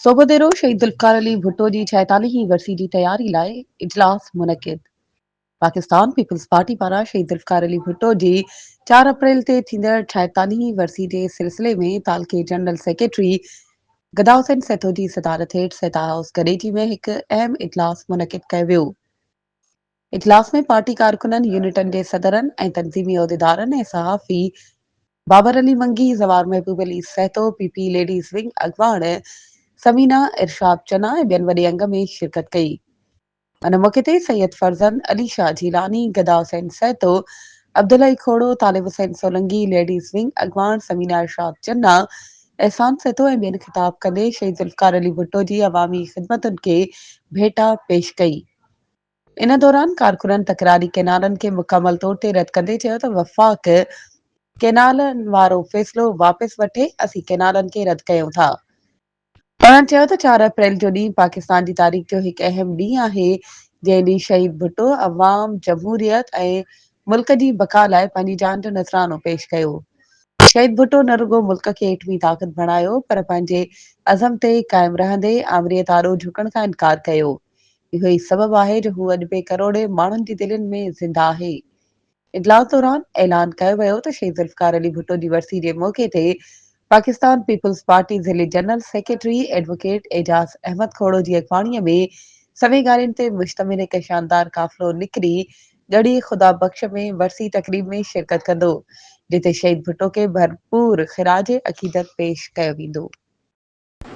सोबोदेरो शहीद जुल्फ़िकार अली भुट्टो जी 46वीं वरसी जी तैयारी लाइ इजलास मुनक़िद। पाकिस्तान पीपल्स पार्टी पारां शहीद जुल्फ़िकार अली भुट्टो जी 4 अप्रैल ते थींदड़ 46वीं वरसी जे सिलसिले में तालके जनरल सेक्रेटरी गदा हुसैन सेठो जी सदारत हेठि सेता हाउस गडेजी में हिकु अहम इजलास मुनक़िद कयो वियो। इजलास में पार्टी कारकुननि, यूनिटनि जे सदरनि ऐं तंज़ीमी उहिदेदारनि ऐं सहाफ़ी बाबर अली मंगी, ज़वार महबूब अली सहतो, पीपी लेडीज़ विंग अॻवान समीना इरशाद चना ऐं ॿियनि वॾे अंग में शिरकत कई। उन मौक़े ते सैयद फरज़न अली शाह जीलानी, गदा हुसैन सहतो, अब्दुल्ला खोड़ो, तालिब हुसैन सोलंगी, लेडीज़ विंग अॻवान समीना इरशाद चन्ना, एहसान सहतो ऐं ॿियनि ख़िताब कंदे शहीद जुल्फ़िकार अली भुट्टो जी अवामी ख़िदमतुनि खे भेटा पेश कई। इन दौरान कारकुननि तकरारी केनालनि खे मुकमल तौर ते रद्द कंदे चयो त वफ़ाक़ केनालनि वारो फ़ैसिलो वापसि वठे, असीं केनालनि खे रद्द कयूं था। उन्हनि चयो त 4 अप्रैल जो ॾींहुं पाकिस्तान जी तारीख़ जो हिकु अहम ॾींहुं आहे, जंहिं ॾींहुं शहीद भुट्टो अवाम, जमहूरियत ऐं मुल्क जी बका लाइ पंहिंजी जान जो नज़रानो पेश कयो। शहीद भुट्टो न रुगो मुल्क खे हेठवीं ताक़त बणायो, पर पंहिंजे अज़म ते क़ाइम रहंदे आमरीअत आॾो झुकण खां इनकार कयो। इहो ई सबबु आहे जो हू अॼु बे करोड़े माण्हुनि जी दिलनि में ज़िंदा आहे। इजलास दौरान ऐलान कयो वियो त शहीद जुल्फ़िकार अली भुट्टो जी वरसी जे मौक़े ते पाकिस्तान पीपल्स पार्टी ज़िले जनरल सेक्रेटरी एडवोकेट एजाज़ अहमद खोड़ो जी अॻवानीअ में सभई ॻाल्हियुनि ते मुश्तमिल हिकु शानदार काफ़िलो निकिरी ॻड़ी ख़ुदा बख़्श में वरसी तक़रीब में शिरकत कंदो, जिते शहीद भुट्टो खे भरपूर ख़िराज अक़ीदत पेश कयो वेंदो।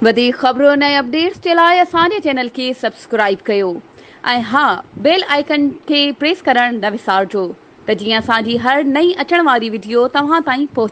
वधीक ख़बरुनि ऐं अपडेट्स जे लाइ असांजे चैनल खे सब्सक्राइब कयो ऐं हा, बेल आइकन खे प्रेस करणु न विसारिजो त जीअं असांजी हर नई अचण वारी वीडियो तव्हां ताईं पहुचे।